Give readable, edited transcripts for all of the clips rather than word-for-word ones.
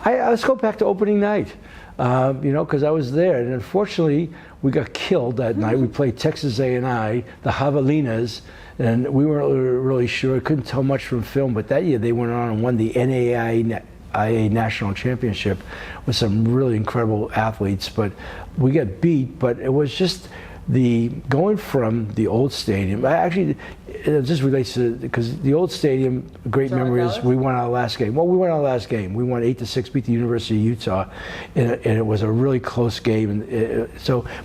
Let's go back to opening night, because I was there, and unfortunately we got killed that night. We played Texas A&I, the Javelinas, and we weren't really sure. Couldn't tell much from film, but that year they went on and won the NAIA National Championship with some really incredible athletes. But we got beat. But it was just going from the old stadium. Actually, it just relates to, because the old stadium, great memory is we won our last game. Well, we won our last game. We won 8-6, beat the University of Utah, and it was a really close game. And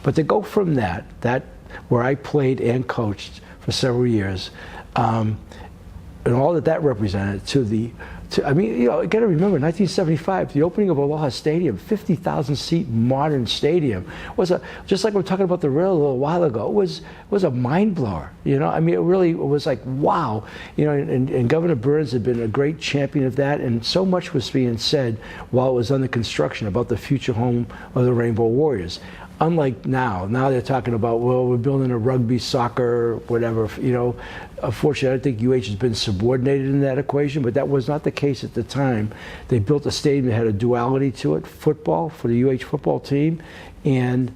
but to go from that where I played and coached for several years, and all that represented you got to remember, 1975, the opening of Aloha Stadium, 50,000 seat modern stadium, was just like we're talking about the rail a little while ago. It was a mind blower. It really was like, wow. And Governor Burns had been a great champion of that, and so much was being said while it was under construction about the future home of the Rainbow Warriors. Unlike now they're talking about, well, we're building a rugby, soccer, whatever. Unfortunately, I think UH has been subordinated in that equation, but that was not the case at the time. They built a stadium that had a duality to it: football for the UH football team, and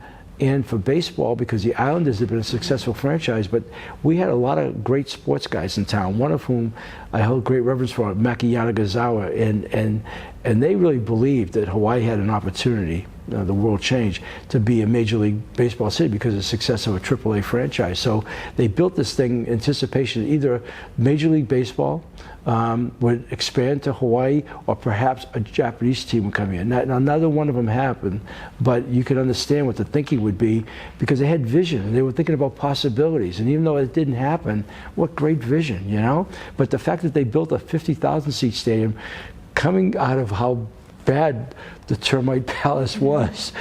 for baseball, because the Islanders had been a successful franchise. But we had a lot of great sports guys in town, one of whom I held great reverence for, Maki Yanagazawa, and they really believed that Hawaii had an opportunity, the world changed, to be a Major League Baseball city because of the success of a AAA franchise. So they built this thing in anticipation that either Major League Baseball would expand to Hawaii, or perhaps a Japanese team would come in. Now, neither one of them happened, but you can understand what the thinking would be, because they had vision and they were thinking about possibilities. And even though it didn't happen, what great vision, But the fact that they built a 50,000 seat stadium, coming out of how bad the Termite Palace was,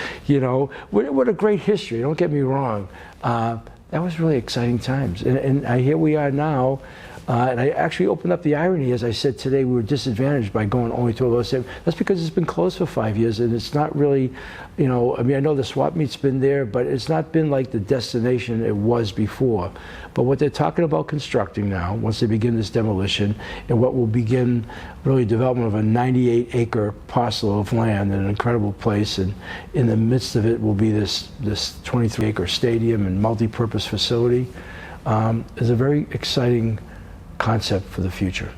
what a great history, don't get me wrong. That was really exciting times. And here we are now. And I actually opened up the irony, as I said today, we were disadvantaged by going only to Aloha Stadium. That's because it's been closed for 5 years, and it's not really, I know the swap meet's been there, but it's not been like the destination it was before. But what they're talking about constructing now, once they begin this demolition, and what will begin really development of a 98-acre parcel of land in an incredible place, and in the midst of it will be this 23-acre stadium and multi-purpose facility, is a very exciting concept for the future.